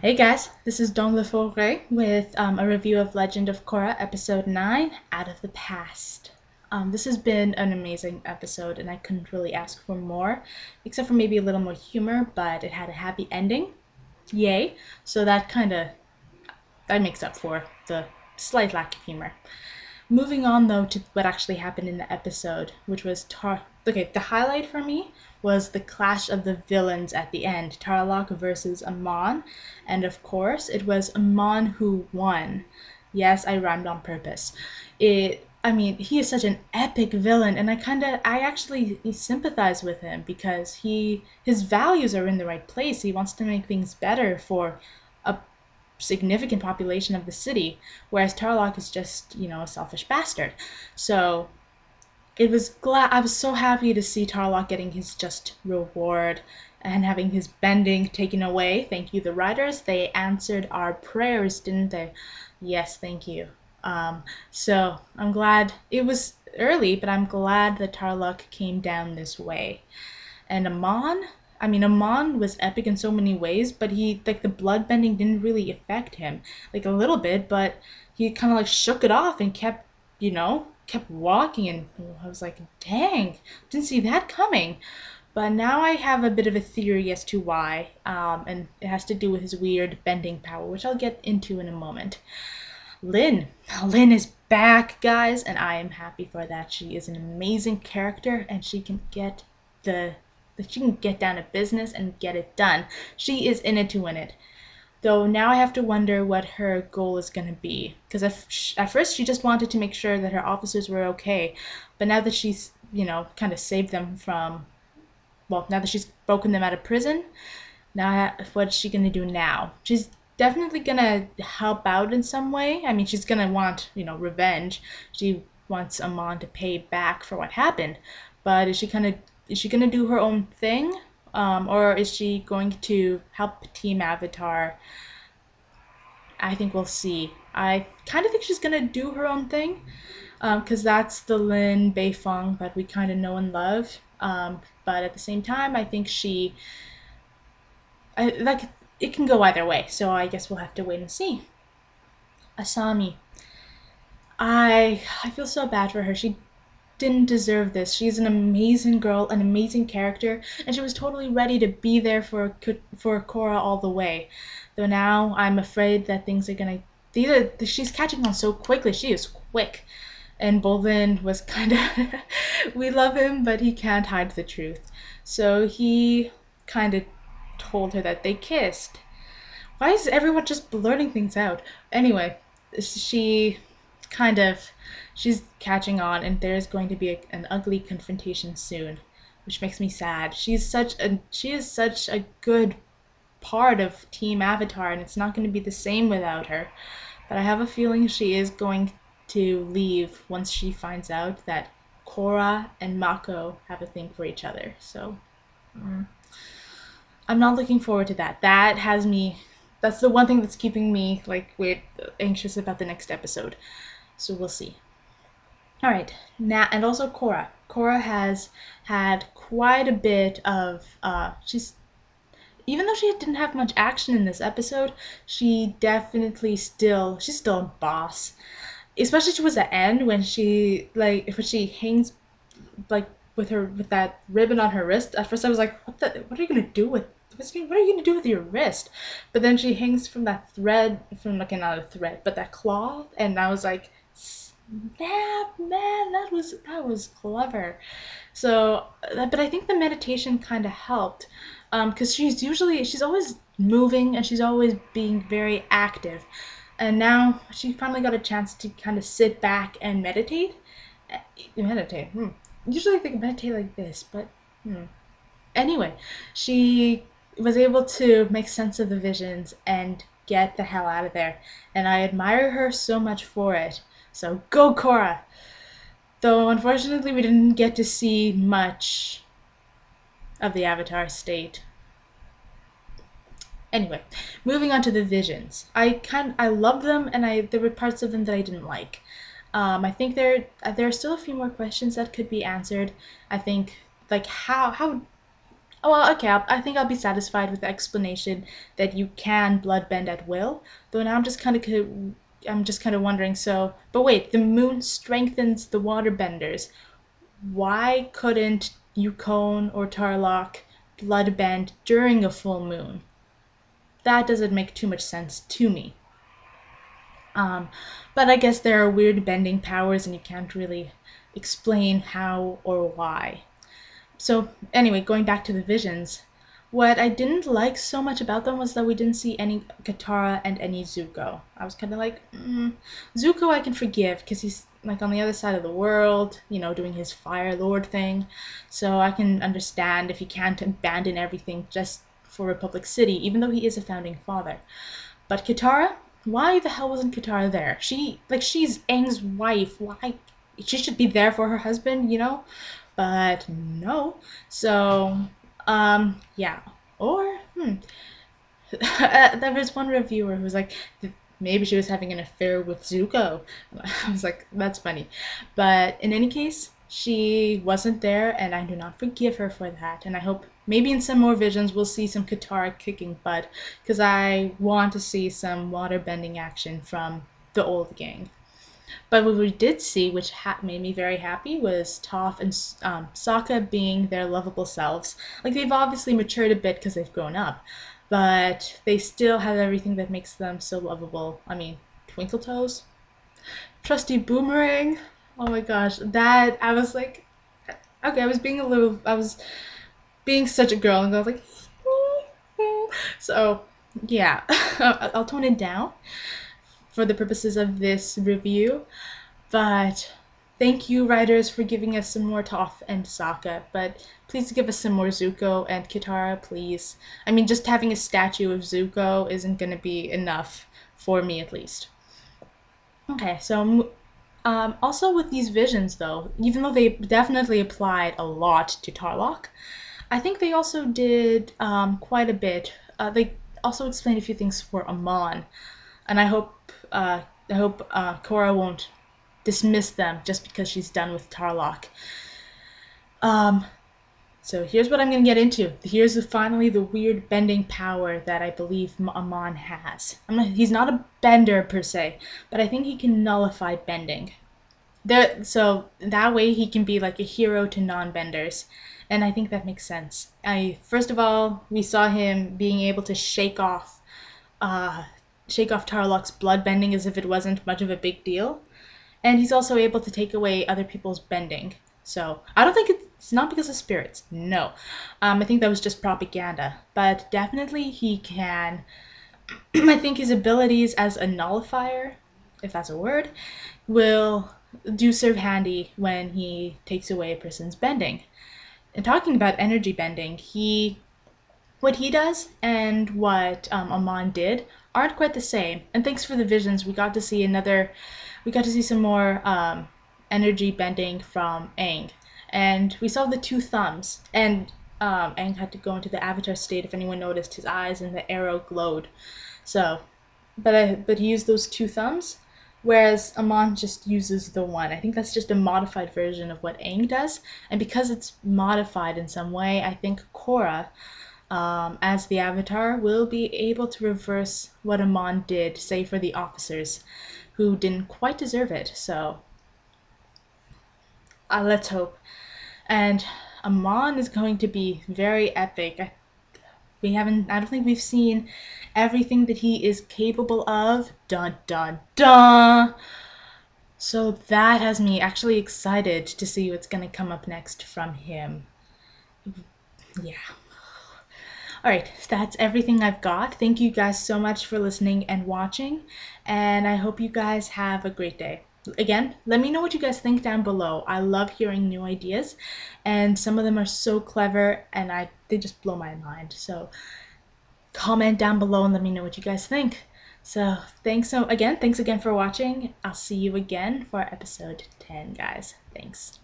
Hey guys, this is Dong LeForêt with a review of Legend of Korra, Episode 9, Out of the Past. This has been an amazing episode, and I couldn't really ask for more, except for maybe a little more humor, but it had a happy ending. Yay. So that makes up for the slight lack of humor. Moving on though to what actually happened in the episode, which was Okay, the highlight for me was the clash of the villains at the end, Tarlok versus Amon, and of course it was Amon who won. Yes, I rhymed on purpose. He is such an epic villain, and I actually sympathize with him because his values are in the right place. He wants to make things better for a significant population of the city, whereas Tarlock is just, a selfish bastard. So I was so happy to see Tarlock getting his just reward and having his bending taken away. Thank you, the writers. They answered our prayers, didn't they? Yes, thank you. So I'm glad it was early, but I'm glad that Tarlock came down this way. And Amon was epic in so many ways, but the blood bending didn't really affect him, like a little bit, but he kind of like shook it off and kept walking. And I was like, dang, didn't see that coming. But now I have a bit of a theory as to why, and it has to do with his weird bending power, which I'll get into in a moment. Lynn. Lynn is back, guys, and I am happy for that. She is an amazing character, and the she can get down to business and get it done. She is in it to win it. Though now I have to wonder what her goal is going to be. Because at first she just wanted to make sure that her officers were okay. But now that she's, kind of saved them now that she's broken them out of prison, now what's she going to do now? She's definitely going to help out in some way. I mean, she's going to want, revenge. She wants Amon to pay back for what happened. But is she gonna do her own thing, or is she going to help Team Avatar? I think we'll see. I kind of think she's gonna do her own thing, because that's the Lin Beifong that we kind of know and love. But at the same time, I think like it can go either way. So I guess we'll have to wait and see. Asami, I feel so bad for her. She didn't deserve this. She's an amazing girl, an amazing character, and she was totally ready to be there for Korra all the way. Though now I'm afraid that things are gonna. She's catching on so quickly. She is quick, and Bolvin was kind of. We love him, but he can't hide the truth. So he kind of told her that they kissed. Why is everyone just blurting things out? Anyway, she kind of she's catching on, and there's going to be an ugly confrontation soon, which makes me sad. She is such a good part of Team Avatar, and it's not going to be the same without her. But I have a feeling she is going to leave once she finds out that Korra and Mako have a thing for each other. So I'm not looking forward to that. That's the one thing that's keeping me like weird anxious about the next episode. So we'll see. All right, now and also Korra. Korra has had quite a bit of. She's Even though she didn't have much action in this episode, she's still a boss. Especially towards the end when she hangs like with that ribbon on her wrist. At first I was like, what are you gonna do with what are you gonna do with your wrist? But then she hangs from that thread, from like not a thread, but that cloth, and I was like, snap, man, that was clever. So, but I think the meditation kind of helped, because she's always moving and she's always being very active, and now she finally got a chance to kind of sit back and meditate. Meditate. Usually I think meditate like this, but anyway, she was able to make sense of the visions and get the hell out of there, and I admire her so much for it. So go, Korra! Though unfortunately we didn't get to see much of the Avatar state. Anyway, moving on to the visions. I love them, and I there were parts of them that I didn't like. I think there are still a few more questions that could be answered. I think like how Oh, well, okay, I think I'll be satisfied with the explanation that you can bloodbend at will. Though now I'm just kind of wondering. So, but wait, the moon strengthens the waterbenders. Why couldn't Yukon or Tarlock bloodbend during a full moon? That doesn't make too much sense to me. But I guess there are weird bending powers, and you can't really explain how or why. So anyway, going back to the visions, what I didn't like so much about them was that we didn't see any Katara and any Zuko. I was kind of like, Zuko I can forgive because he's like on the other side of the world, doing his Fire Lord thing. So I can understand if he can't abandon everything just for Republic City, even though he is a founding father. But Katara, why the hell wasn't Katara there? She's Aang's wife. Why? She should be there for her husband. But no. So, yeah. Or, there was one reviewer who was like, maybe she was having an affair with Zuko. I was like, that's funny. But in any case, she wasn't there, and I do not forgive her for that. And I hope maybe in some more visions we'll see some Katara kicking butt, because I want to see some waterbending action from the old gang. But what we did see, which made me very happy, was Toph and Sokka being their lovable selves. Like, they've obviously matured a bit because they've grown up, but they still have everything that makes them so lovable. I mean, Twinkle Toes, Trusty Boomerang. Oh my gosh, that I was like, okay, I was being such a girl, and I was like, so yeah, I'll tone it down for the purposes of this review. But thank you, writers, for giving us some more Toph and Sokka. But please give us some more Zuko and Kitara, please. I mean, just having a statue of Zuko isn't going to be enough, for me at least. Okay, so also with these visions, though, even though they definitely applied a lot to Tarlock, I think they also did quite a bit. They also explained a few things for Amon, and I hope Korra won't dismiss them just because she's done with Tarlock. Um, so here's what I'm going to get into. Here's finally the weird bending power that I believe Amon has. He's not a bender per se, but I think he can nullify bending. So that way he can be like a hero to non-benders, and I think that makes sense. First of all, we saw him being able to shake off Tarlock's blood bending as if it wasn't much of a big deal. And he's also able to take away other people's bending. So I don't think it's not because of spirits. No. I think that was just propaganda. But definitely he can. I think his abilities as a nullifier, if that's a word, will do serve handy when he takes away a person's bending. And talking about energy bending, what he does and what Amon did aren't quite the same. And thanks for the visions, we got to see some more energy bending from Aang, and we saw the two thumbs. And Aang had to go into the Avatar state. If anyone noticed, his eyes and the arrow glowed. So, but he used those two thumbs, whereas Amon just uses the one. I think that's just a modified version of what Aang does, and because it's modified in some way, I think Korra as the Avatar, will be able to reverse what Amon did, say for the officers, who didn't quite deserve it. So let's hope. And Amon is going to be very epic. I don't think we've seen everything that he is capable of. Dun dun dun. So that has me actually excited to see what's going to come up next from him. Yeah. All right, that's everything I've got. Thank you guys so much for listening and watching, and I hope you guys have a great day. Again, let me know what you guys think down below. I love hearing new ideas, and some of them are so clever, and they just blow my mind. So comment down below and let me know what you guys think. So thanks again for watching. I'll see you again for episode 10, guys. Thanks.